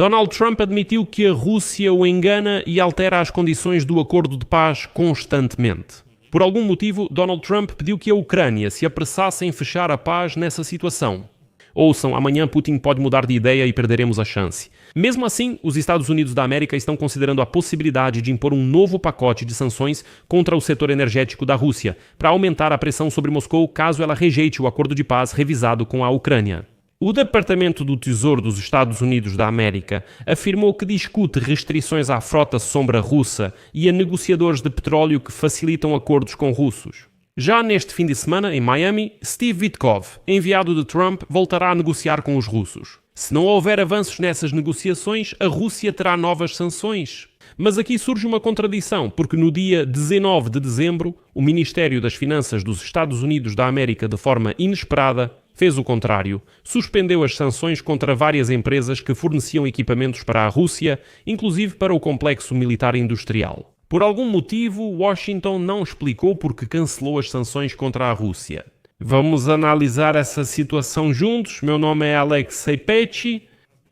Donald Trump admitiu que a Rússia o engana e altera as condições do acordo de paz constantemente. Por algum motivo, Donald Trump pediu que a Ucrânia se apressasse em fechar a paz nessa situação. Ouçam, amanhã Putin pode mudar de ideia e perderemos a chance. Mesmo assim, os Estados Unidos da América estão considerando a possibilidade de impor um novo pacote de sanções contra o setor energético da Rússia, para aumentar a pressão sobre Moscou caso ela rejeite o acordo de paz revisado com a Ucrânia. O Departamento do Tesouro dos Estados Unidos da América afirmou que discute restrições à frota sombra russa e a negociadores de petróleo que facilitam acordos com russos. Já neste fim de semana, em Miami, Steve Witkoff, enviado de Trump, voltará a negociar com os russos. Se não houver avanços nessas negociações, a Rússia terá novas sanções. Mas aqui surge uma contradição, porque no dia 19 de dezembro, o Ministério das Finanças dos Estados Unidos da América, de forma inesperada, fez o contrário. Suspendeu as sanções contra várias empresas que forneciam equipamentos para a Rússia, inclusive para o complexo militar industrial. Por algum motivo, Washington não explicou por que cancelou as sanções contra a Rússia. Vamos analisar essa situação juntos. Meu nome é Alexei Pecci.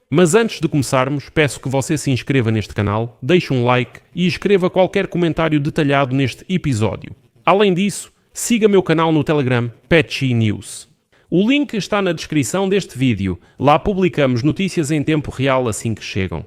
Mas antes de começarmos, peço que você se inscreva neste canal, deixe um like e escreva qualquer comentário detalhado neste episódio. Além disso, siga meu canal no Telegram, Pecci News. O link está na descrição deste vídeo. Lá publicamos notícias em tempo real assim que chegam.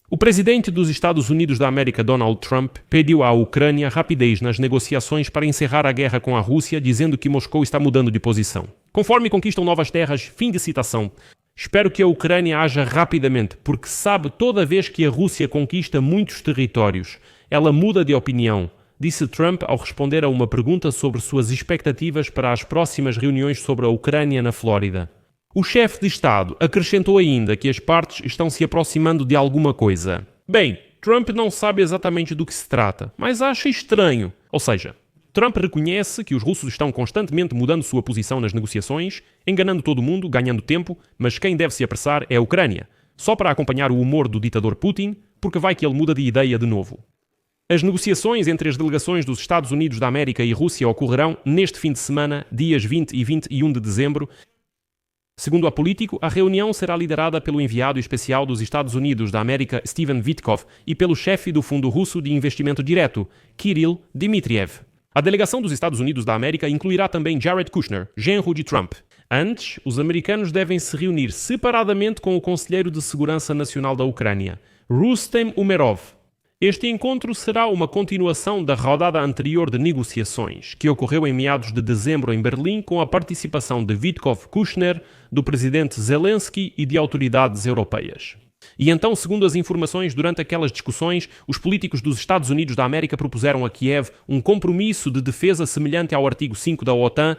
O presidente dos Estados Unidos da América, Donald Trump, pediu à Ucrânia rapidez nas negociações para encerrar a guerra com a Rússia, dizendo que Moscou está mudando de posição. Conforme conquistam novas terras, fim de citação. Espero que a Ucrânia haja rapidamente, porque sabe toda vez que a Rússia conquista muitos territórios, ela muda de opinião, disse Trump ao responder a uma pergunta sobre suas expectativas para as próximas reuniões sobre a Ucrânia na Flórida. O chefe de Estado acrescentou ainda que as partes estão se aproximando de alguma coisa. Bem, Trump não sabe exatamente do que se trata, mas acha estranho. Ou seja, Trump reconhece que os russos estão constantemente mudando sua posição nas negociações, enganando todo mundo, ganhando tempo, mas quem deve se apressar é a Ucrânia, só para acompanhar o humor do ditador Putin, porque vai que ele muda de ideia de novo. As negociações entre as delegações dos Estados Unidos da América e Rússia ocorrerão neste fim de semana, dias 20 e 21 de dezembro. Segundo a Político, a reunião será liderada pelo enviado especial dos Estados Unidos da América, Steven Witkoff, e pelo chefe do Fundo Russo de Investimento Direto, Kirill Dmitriev. A delegação dos Estados Unidos da América incluirá também Jared Kushner, genro de Trump. Antes, os americanos devem se reunir separadamente com o Conselheiro de Segurança Nacional da Ucrânia, Rustem Umerov. Este encontro será uma continuação da rodada anterior de negociações, que ocorreu em meados de dezembro em Berlim com a participação de Witkoff Kushner, do presidente Zelensky e de autoridades europeias. E então, segundo as informações, durante aquelas discussões, os políticos dos Estados Unidos da América propuseram a Kiev um compromisso de defesa semelhante ao artigo 5 da OTAN.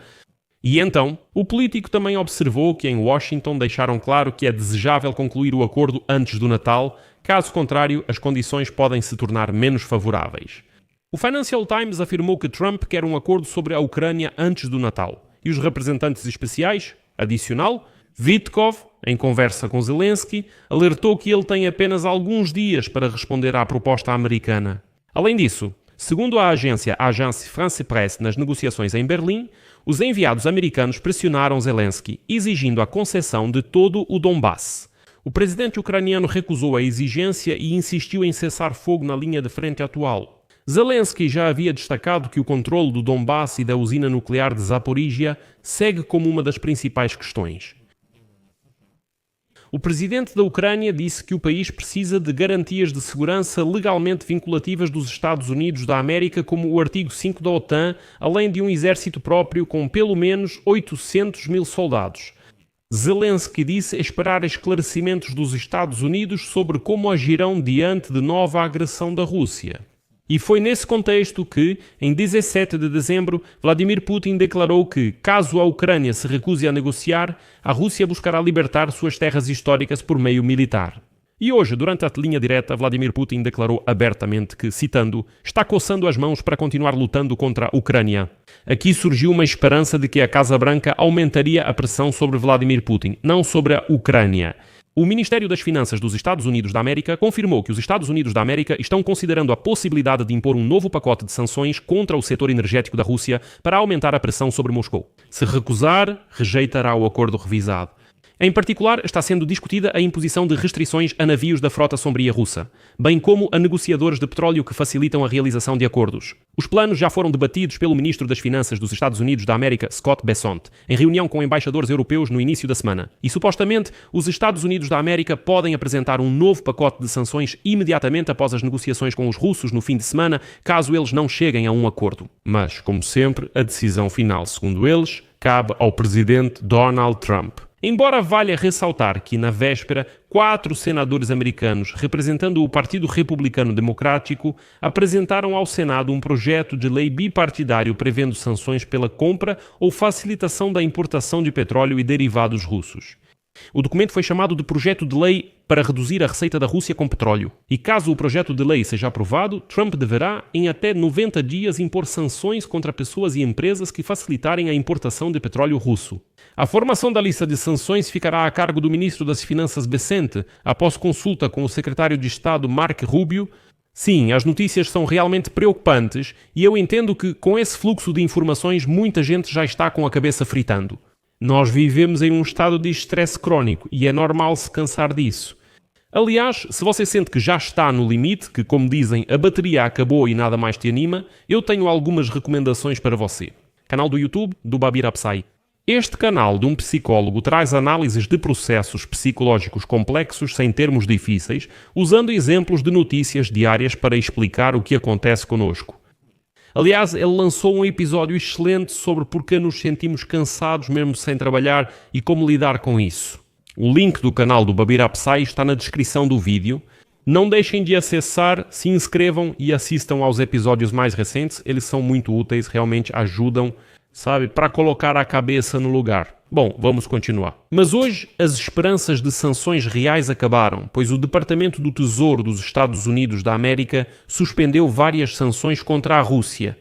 E então, o político também observou que em Washington deixaram claro que é desejável concluir o acordo antes do Natal, caso contrário, as condições podem se tornar menos favoráveis. O Financial Times afirmou que Trump quer um acordo sobre a Ucrânia antes do Natal. E os representantes especiais, adicional, Witkoff, em conversa com Zelensky, alertou que ele tem apenas alguns dias para responder à proposta americana. Além disso, segundo a agência Agence France-Presse nas negociações em Berlim, os enviados americanos pressionaram Zelensky, exigindo a concessão de todo o Donbass. O presidente ucraniano recusou a exigência e insistiu em cessar fogo na linha de frente atual. Zelensky já havia destacado que o controle do Donbass e da usina nuclear de Zaporizhia segue como uma das principais questões. O presidente da Ucrânia disse que o país precisa de garantias de segurança legalmente vinculativas dos Estados Unidos da América, como o artigo 5 da OTAN, além de um exército próprio com pelo menos 800 mil soldados. Zelensky disse esperar esclarecimentos dos Estados Unidos sobre como agirão diante de nova agressão da Rússia. E foi nesse contexto que, em 17 de dezembro, Vladimir Putin declarou que, caso a Ucrânia se recuse a negociar, a Rússia buscará libertar suas terras históricas por meio militar. E hoje, durante a linha direta, Vladimir Putin declarou abertamente que, citando, está coçando as mãos para continuar lutando contra a Ucrânia. Aqui surgiu uma esperança de que a Casa Branca aumentaria a pressão sobre Vladimir Putin, não sobre a Ucrânia. O Ministério das Finanças dos Estados Unidos da América confirmou que os Estados Unidos da América estão considerando a possibilidade de impor um novo pacote de sanções contra o setor energético da Rússia para aumentar a pressão sobre Moscou. Se recusar, rejeitará o acordo revisado. Em particular, está sendo discutida a imposição de restrições a navios da frota sombria russa, bem como a negociadores de petróleo que facilitam a realização de acordos. Os planos já foram debatidos pelo ministro das Finanças dos Estados Unidos da América, Scott Bessent, em reunião com embaixadores europeus no início da semana. E supostamente, os Estados Unidos da América podem apresentar um novo pacote de sanções imediatamente após as negociações com os russos no fim de semana, caso eles não cheguem a um acordo. Mas, como sempre, a decisão final, segundo eles, cabe ao presidente Donald Trump. Embora valha ressaltar que, na véspera, 4 senadores americanos, representando o Partido Republicano Democrático, apresentaram ao Senado um projeto de lei bipartidário prevendo sanções pela compra ou facilitação da importação de petróleo e derivados russos. O documento foi chamado de Projeto de Lei para reduzir a receita da Rússia com petróleo. E caso o projeto de lei seja aprovado, Trump deverá, em até 90 dias, impor sanções contra pessoas e empresas que facilitarem a importação de petróleo russo. A formação da lista de sanções ficará a cargo do ministro das Finanças Bessent, após consulta com o secretário de Estado Mark Rubio. Sim, as notícias são realmente preocupantes e eu entendo que, com esse fluxo de informações, muita gente já está com a cabeça fritando. Nós vivemos em um estado de estresse crónico e é normal se cansar disso. Aliás, se você sente que já está no limite, que, como dizem, a bateria acabou e nada mais te anima, eu tenho algumas recomendações para você. Canal do YouTube do Babir Apsai. Este canal de um psicólogo traz análises de processos psicológicos complexos sem termos difíceis, usando exemplos de notícias diárias para explicar o que acontece connosco. Aliás, ele lançou um episódio excelente sobre porque nos sentimos cansados mesmo sem trabalhar e como lidar com isso. O link do canal do Babir Apsai está na descrição do vídeo. Não deixem de acessar, se inscrevam e assistam aos episódios mais recentes. Eles são muito úteis, realmente ajudam, sabe, para colocar a cabeça no lugar. Bom, vamos continuar. Mas hoje as esperanças de sanções reais acabaram, pois o Departamento do Tesouro dos Estados Unidos da América suspendeu várias sanções contra a Rússia.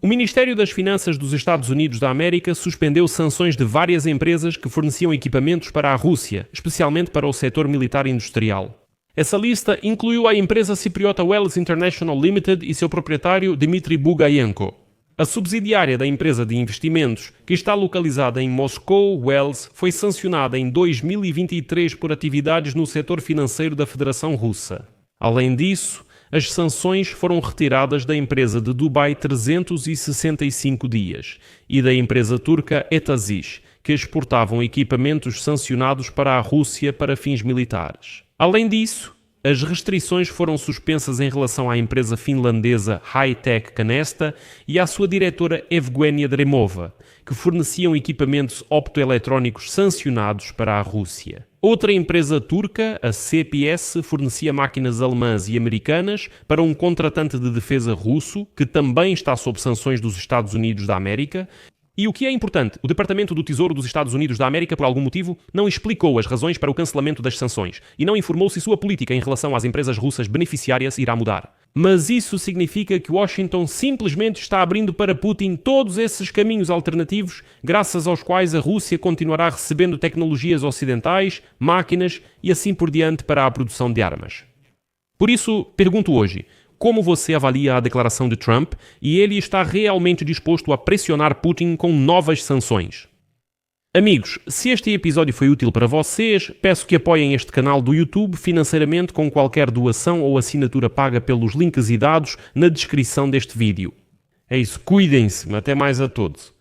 O Ministério das Finanças dos Estados Unidos da América suspendeu sanções de várias empresas que forneciam equipamentos para a Rússia, especialmente para o setor militar e industrial. Essa lista incluiu a empresa cipriota Wells International Limited e seu proprietário Dmitry Bugayenko. A subsidiária da empresa de investimentos, que está localizada em Moscou, Wells, foi sancionada em 2023 por atividades no setor financeiro da Federação Russa. Além disso, as sanções foram retiradas da empresa de Dubai 365 dias e da empresa turca Etasis, que exportavam equipamentos sancionados para a Rússia para fins militares. Além disso, as restrições foram suspensas em relação à empresa finlandesa High-Tech Canesta e à sua diretora Evgenia Dremova, que forneciam equipamentos optoeletrónicos sancionados para a Rússia. Outra empresa turca, a CPS, fornecia máquinas alemãs e americanas para um contratante de defesa russo, que também está sob sanções dos Estados Unidos da América. E o que é importante, o Departamento do Tesouro dos Estados Unidos da América, por algum motivo, não explicou as razões para o cancelamento das sanções e não informou se sua política em relação às empresas russas beneficiárias irá mudar. Mas isso significa que Washington simplesmente está abrindo para Putin todos esses caminhos alternativos, graças aos quais a Rússia continuará recebendo tecnologias ocidentais, máquinas e assim por diante para a produção de armas. Por isso, pergunto hoje, como você avalia a declaração de Trump e ele está realmente disposto a pressionar Putin com novas sanções? Amigos, se este episódio foi útil para vocês, peço que apoiem este canal do YouTube financeiramente com qualquer doação ou assinatura paga pelos links e dados na descrição deste vídeo. É isso, cuidem-se, até mais a todos.